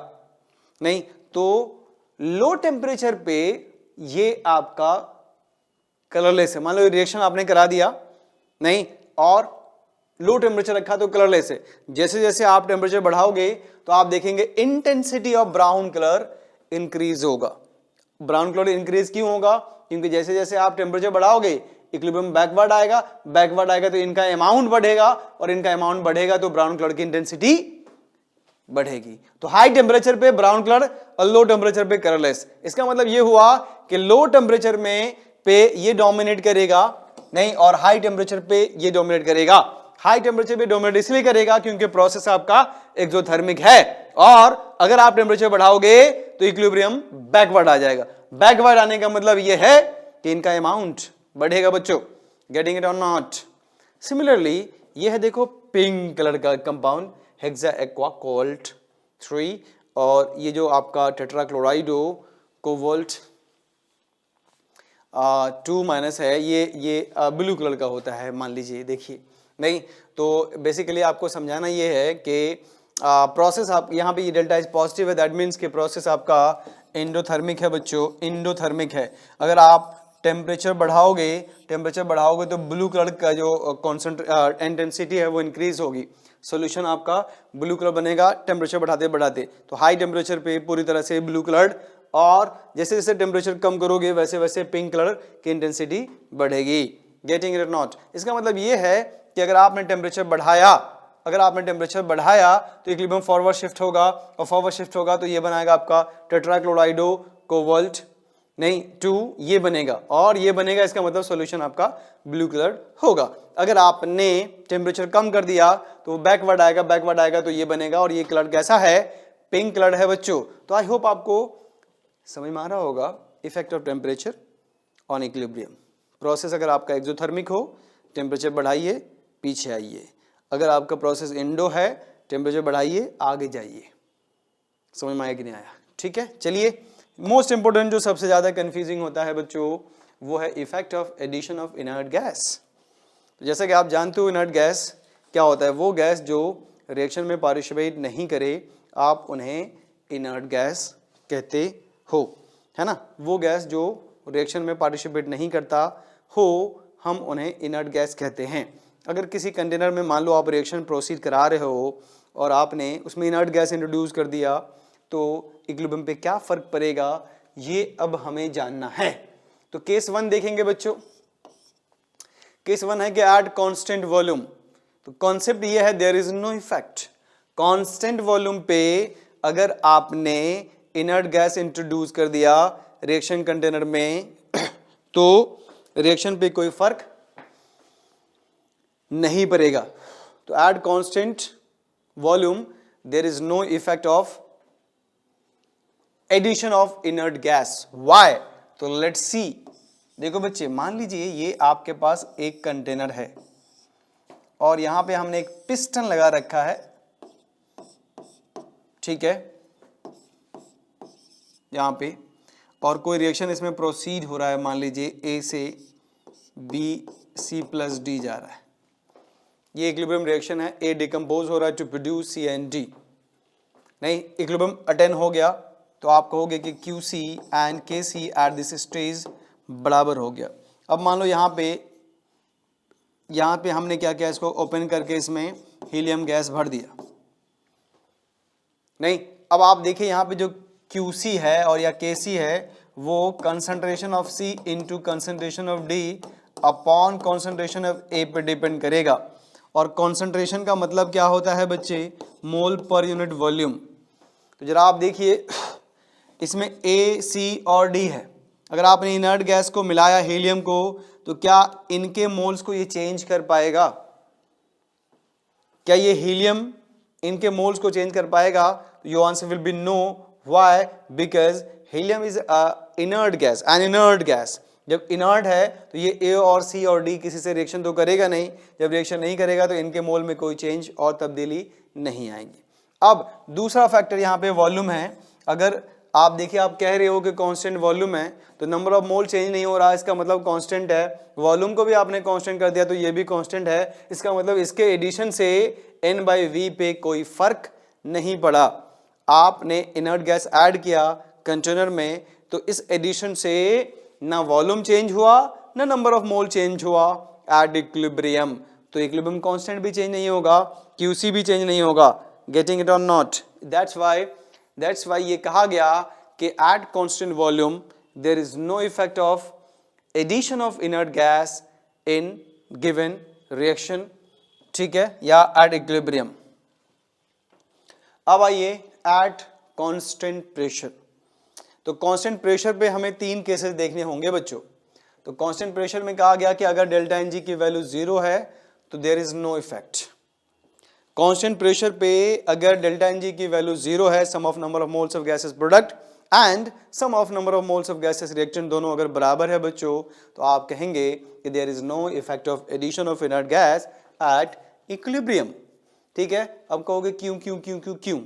नहीं तो लो टेम्परेचर पे ये आपका कलरलेस है। मान लो रिएक्शन आपने करा दिया, नहीं, और लो टेम्परेचर रखा तो कलरलेस है। जैसे जैसे आप टेम्परेचर बढ़ाओगे तो आप देखेंगे intensity of brown colour increase होगा। ब्राउन क्लाउड इंक्रीज क्यों होगा? क्योंकि जैसे जैसे आप टेम्परेचर बढ़ाओगे इक्विलिब्रियम बैकवर्ड आएगा तो इनका अमाउंट बढ़ेगा, और इनका अमाउंट बढ़ेगा तो ब्राउन क्लाउड की इंटेंसिटी बढ़ेगी। तो हाई टेम्परेचर पे ब्राउन क्लाउड और लो टेम्परेचर पे कलरलेस। इसका मतलब ये हुआ कि लो टेम्परेचर में पे ये डोमिनेट करेगा नहीं, और हाई टेम्परेचर पे ये डोमिनेट करेगा। हाई टेम्परेचर पे डोमिनेट इसलिए करेगा क्योंकि प्रोसेस आपका एक्सोथर्मिक है, और अगर आप टेम्परेचर बढ़ाओगे तो इक्विलिब्रियम बैकवर्ड आ जाएगा। बैकवर्ड आने का मतलब ये है कि इनका अमाउंट बढ़ेगा बच्चों। गेटिंग इट और नॉट? सिमिलरली ये है देखो पिंक कलर का कंपाउंड हेक्सा एक्वा कोल्ट 3, और ये जो आपका टेट्राक्लोराइडो कोवोल्ट 2 माइनस है, ये ब्लू कलर का होता है मान लीजिए। देखिए नहीं, तो बेसिकली आपको समझाना ये है कि प्रोसेस आप यहाँ पे ये डेल्टा इज पॉजिटिव है, दैट मीन्स कि प्रोसेस आपका एंडोथर्मिक है बच्चों, एंडोथर्मिक है। अगर आप टेम्परेचर बढ़ाओगे तो ब्लू कलर का जो इंटेंसिटी है वो इंक्रीज होगी, सॉल्यूशन आपका ब्लू कलर बनेगा टेम्परेचर बढ़ाते बढ़ाते। तो हाई टेम्परेचर पे पूरी तरह से ब्लू कलर, और जैसे जैसे टेम्परेचर कम करोगे वैसे वैसे पिंक कलर की इंटेंसिटी बढ़ेगी। Getting it not? इसका मतलब ये है कि अगर आपने टेम्परेचर बढ़ाया तो इक्विलिब्रियम फॉरवर्ड शिफ्ट होगा, और फॉरवर्ड शिफ्ट होगा तो ये बनाएगा आपका टेट्राक्लोराइडो कोवोल्ट नहीं 2, ये बनेगा और ये बनेगा। इसका मतलब सॉल्यूशन आपका ब्लू कलर होगा। अगर आपने टेम्परेचर कम कर दिया तो बैकवर्ड आएगा तो ये बनेगा, और ये कलर कैसा है? पिंक कलर है बच्चों। तो आई होप आपको समझ में आ रहा होगा effect of temperature on equilibrium. Process अगर आपका एक्सोथर्मिक हो, टेम्परेचर बढ़ाइए पीछे आइए। अगर आपका प्रोसेस इंडो है, टेम्परेचर बढ़ाइए आगे जाइए। समझ में आया कि नहीं आया? ठीक है, चलिए मोस्ट इंपोर्टेंट जो सबसे ज्यादा कंफ्यूजिंग होता है बच्चों, वो है effect of addition of inert gas. तो जैसा कि आप जानते हो इनर्ट गैस क्या होता है? वो गैस जो रिएक्शन में पार्टिसिपेट नहीं करे, आप उन्हें इनर्ट गैस कहते हो, है ना। वो गैस जो रिएक्शन में पार्टिसिपेट नहीं करता हो, हम उन्हें इनर्ट गैस कहते हैं। अगर किसी कंटेनर में मान लो आप रिएक्शन प्रोसीड करा रहे हो और आपने उसमें इनर्ट गैस इंट्रोड्यूस कर दिया, तो इक्विलिब्रियम पे क्या फर्क पड़ेगा, ये अब हमें जानना है। तो केस 1 देखेंगे बच्चों। केस 1 है कि एट कांस्टेंट वॉल्यूम। तो कॉन्सेप्ट ये है there is no effect. Constant volume पे अगर आपने इनर्ट गैस इंट्रोड्यूस कर दिया रिएक्शन कंटेनर में तो रिएक्शन पे कोई फर्क नहीं पड़ेगा। तो at constant volume there is no effect of addition of inert gas. Why? तो लेट्स सी। देखो बच्चे, मान लीजिए ये आपके पास एक कंटेनर है और यहां पे हमने एक पिस्टन लगा रखा है, ठीक है, यहां पे, और कोई रिएक्शन इसमें प्रोसीड हो रहा है। मान लीजिए ए से बी सी प्लस डी जा रहा है, ये इक्विलिब्रियम रिएक्शन है। ए डिकम्पोज हो रहा है to produce C and D. नहीं, इक्विलिब्रियम अटेन हो गया तो आप कहोगे कि QC and KC at this stage बराबर हो गया। अब मान लो यहाँ पे हमने क्या किया, इसको ओपन करके इसमें हीलियम गैस भर दिया। नहीं, अब आप देखिए यहाँ पे जो QC है और या KC है वो concentration of C into concentration of D upon concentration of A पे डिपेंड करेगा। और कंसंट्रेशन का मतलब क्या होता है बच्चे? मोल पर यूनिट वॉल्यूम। तो जरा आप देखिए, इसमें A, C और D है। अगर आपने इनर्ट गैस को मिलाया हीलियम को, तो क्या इनके मोल्स को ये चेंज कर पाएगा? क्या ये हीलियम इनके मोल्स को चेंज कर पाएगा? तो your answer will be no. Why? Because helium is inert gas, an inert gas. जब इनर्ट है तो ये A और C और D किसी से रिएक्शन तो करेगा नहीं। जब रिएक्शन नहीं करेगा तो इनके मोल में कोई चेंज और तब्दीली नहीं आएगी। अब दूसरा फैक्टर यहाँ पे वॉल्यूम है। अगर आप देखिए, आप कह रहे हो कि कांस्टेंट वॉल्यूम है तो नंबर ऑफ मोल चेंज नहीं हो रहा, इसका मतलब कांस्टेंट है। वॉल्यूम को भी आपने कांस्टेंट कर दिया तो ये भी कांस्टेंट है। इसका मतलब इसके एडिशन से N/V पे कोई फर्क नहीं पड़ा। आपने इनर्ट गैस ऐड किया कंटेनर में, तो इस एडिशन से ना वॉल्यूम चेंज हुआ ना नंबर ऑफ मोल चेंज हुआ एट इक्विलिब्रियम। तो इक्विलिब्रियम कांस्टेंट भी चेंज नहीं होगा, QC भी चेंज नहीं होगा। गेटिंग इट और नॉट? दैट्स वाई ये कहा गया कि at constant volume there is no effect of addition of inert gas in given reaction, ठीक है, या at equilibrium। अब आइए at constant pressure। तो कांस्टेंट प्रेशर पे हमें 3 केसेस देखने होंगे बच्चों। तो कांस्टेंट प्रेशर में कहा गया कि अगर डेल्टा एन जी की वैल्यू 0 है तो there is no effect. Constant pressure पे अगर डेल्टा एन जी की वैल्यू 0 है, sum of number of moles of gases product and sum of number of moles of gases reactant दोनों अगर बराबर है बच्चों, तो आप कहेंगे कि there is no effect of addition of inert gas at equilibrium. ठीक है, अब कहोगे क्यों क्यों क्यों क्यों क्यों?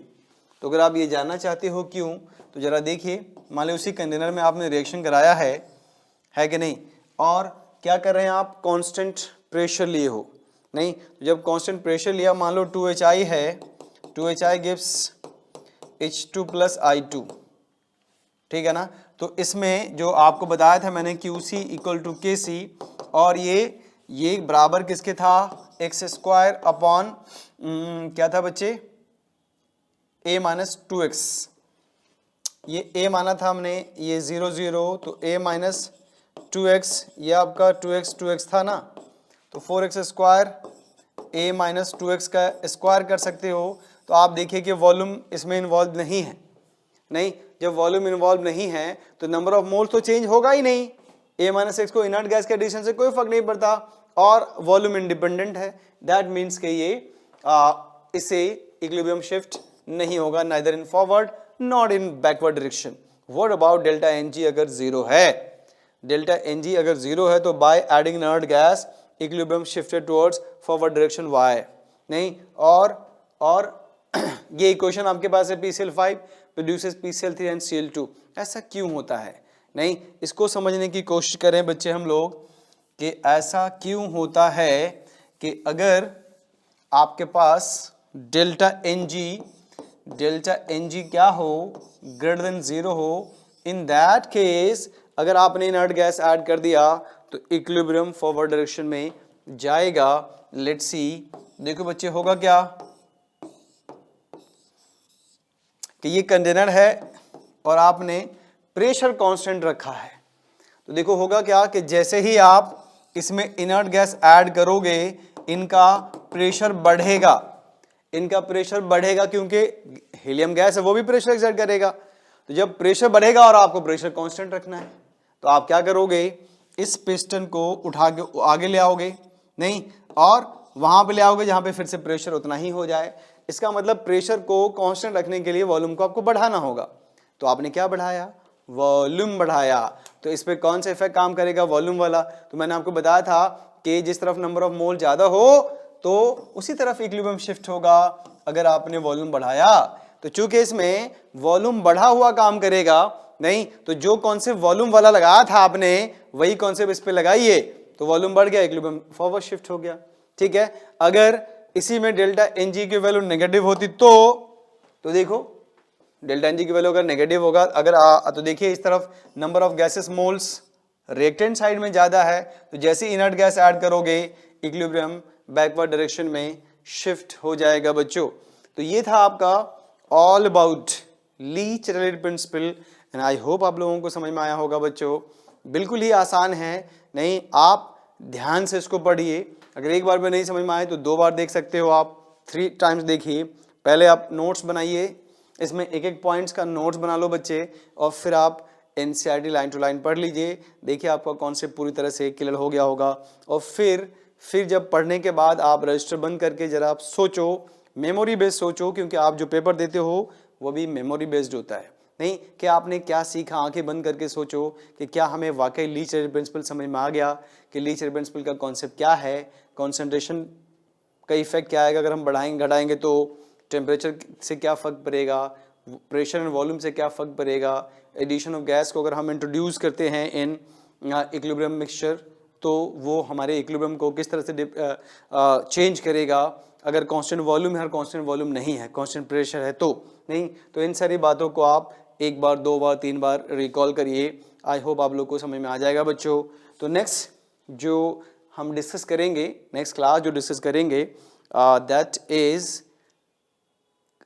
तो अगर आप ये जानना चाहते हो क्यों, तो जरा देखिए, मान लो उसी कंटेनर में आपने रिएक्शन कराया है कि नहीं, और क्या कर रहे हैं आप, कांस्टेंट प्रेशर लिए हो नहीं। तो जब कांस्टेंट प्रेशर लिया, मान लो 2HI है, 2HI गिव्स H2 + I2, ठीक है ना। तो इसमें जो आपको बताया था मैंने QC = KC, और ये बराबर किसके था, x² अपॉन क्या था बच्चे, A - 2x। ये A माना था हमने, ये 0 0, तो A - 2x, ये आपका 2x था ना, तो 4x² A - 2x का स्क्वायर कर सकते हो। तो आप देखिए कि वॉल्यूम इसमें इन्वॉल्व नहीं है, नहीं, जब वॉल्यूम इन्वॉल्व नहीं है तो नंबर ऑफ मोल्स तो चेंज होगा ही नहीं। A - x को इनर्ट गैस के एडिशन से कोई फर्क नहीं पड़ता, और वॉल्यूम इंडिपेंडेंट है। दैट मीन्स कि ये इससे इक्विलिब्रियम शिफ्ट नहीं होगा, neither in forward not in backward direction. What about delta n g अगर 0 है? डेल्टा एनजी अगर 0 है तो by adding inert gas equilibrium shifted towards forward direction why, नहीं, और ये इक्वेशन आपके पास है PCl5 produces PCl3 and Cl2। ऐसा क्यों होता है? नहीं, इसको समझने की कोशिश करें बच्चे हम लोग कि ऐसा क्यों होता है कि अगर आपके पास डेल्टा एनजी क्या हो, ग्रेटर देन 0 हो, इन दैट केस अगर आपने इनर्ट गैस ऐड कर दिया तो इक्विलिब्रियम फॉरवर्ड डायरेक्शन में जाएगा। लेट्स सी, देखो बच्चे होगा क्या कि ये कंटेनर है और आपने प्रेशर कांस्टेंट रखा है। तो देखो होगा क्या कि जैसे ही आप इसमें इनर्ट गैस ऐड करोगे, इनका प्रेशर बढ़ेगा, क्योंकि हीलियम गैस है, वो भी प्रेशर एक्सर्ट करेगा। तो जब प्रेशर बढ़ेगा और आपको प्रेशर कांस्टेंट रखना है, तो आप क्या करोगे, इस पिस्टन को उठा के आगे ले आओगे, नहीं, और वहां पे ले आओगे जहां पे फिर से प्रेशर उतना ही हो जाए। इसका मतलब प्रेशर को कांस्टेंट रखने के लिए वॉल्यूम को आपको बढ़ाना होगा। तो आपने क्या बढ़ाया, वॉल्यूम बढ़ाया। तो इस पे कौन सा इफेक्ट काम करेगा, वॉल्यूम वाला। तो मैंने आपको बताया था कि जिस तरफ नंबर ऑफ मोल ज्यादा हो तो उसी तरफ इक्विलिब्रियम शिफ्ट होगा अगर आपने वॉल्यूम बढ़ाया। तो चूंकि इसमें वॉल्यूम बढ़ा हुआ काम करेगा, नहीं, तो जो कॉन्सेप्ट वॉल्यूम वाला लगाया था आपने, वही कॉन्सेप्ट इस पे लगाइए, तो वॉल्यूम बढ़ गया, इक्विलिब्रियम फॉरवर्ड शिफ्ट हो गया। ठीक है, अगर इसी में डेल्टा एनजी की वैल्यू नेगेटिव होती तो देखो डेल्टा एनजी की वैल्यू अगर नेगेटिव होगा, अगर तो देखिए इस तरफ number of gases moles reactant side में ज्यादा है, तो जैसे इनर्ट गैस ऐड करोगे इक्विलिब्रियम बैकवर्ड डायरेक्शन में शिफ्ट हो जाएगा बच्चों। तो ये था आपका all about leach related principle, and I hope आप लोगों को समझ में आया होगा बच्चों। बिल्कुल ही आसान है, नहीं, आप ध्यान से इसको पढ़िए। अगर एक बार में नहीं समझ में आए तो 2 बार देख सकते हो आप, 3 टाइम्स देखिए। पहले आप नोट्स बनाइए, इसमें एक एक पॉइंट्स का नोट्स बना लो बच्चे, और फिर आप NCERT लाइन टू लाइन पढ़ लीजिए। देखिए आपका कॉन्सेप्ट पूरी तरह से क्लियर हो गया होगा। और फिर जब पढ़ने के बाद आप रजिस्टर बंद करके जरा आप सोचो, मेमोरी बेस्ड सोचो, क्योंकि आप जो पेपर देते हो वो भी मेमोरी बेस्ड होता है, नहीं कि आपने क्या सीखा। आंखें बंद करके सोचो कि क्या हमें वाकई लीच रिलेटेड प्रिंसिपल समझ में आ गया, कि लीच रिलेटेड प्रिंसिपल का कॉन्सेप्ट क्या है, कंसंट्रेशन का इफेक्ट क्या आएगा अगर हम बढ़ाएंगे घटाएंगे, तो टेम्परेचर से क्या फ़र्क पड़ेगा, प्रेशर एंड वॉल्यूम से क्या फ़र्क पड़ेगा, एडिशन ऑफ गैस को अगर हम इंट्रोड्यूस करते हैं इन इक्विलिब्रियम मिक्सचर, तो वो हमारे इक्विलिब्रियम को किस तरह से चेंज करेगा। अगर कांस्टेंट वॉल्यूम है और कांस्टेंट वॉल्यूम नहीं है, कांस्टेंट प्रेशर है तो नहीं। तो इन सारी बातों को आप 1 बार 2 बार 3 बार रिकॉल करिए। आई होप आप लोग को समझ में आ जाएगा बच्चों। तो नेक्स्ट जो हम डिस्कस करेंगे, नेक्स्ट क्लास जो डिस्कस करेंगे, दैट इज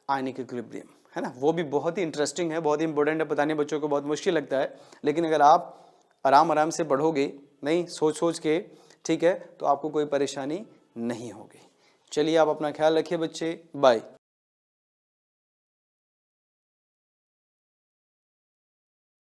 आयनिक इक्विलिब्रियम। है ना, वो भी बहुत ही इंटरेस्टिंग है, बहुत ही इंपॉर्टेंट है, बताने बच्चों को बहुत मुश्किल लगता है, लेकिन अगर आप आराम आराम से पढ़ोगे, नहीं सोच सोच के, ठीक है, तो आपको कोई परेशानी नहीं होगी। चलिए आप अपना ख्याल रखिए बच्चे, बाय।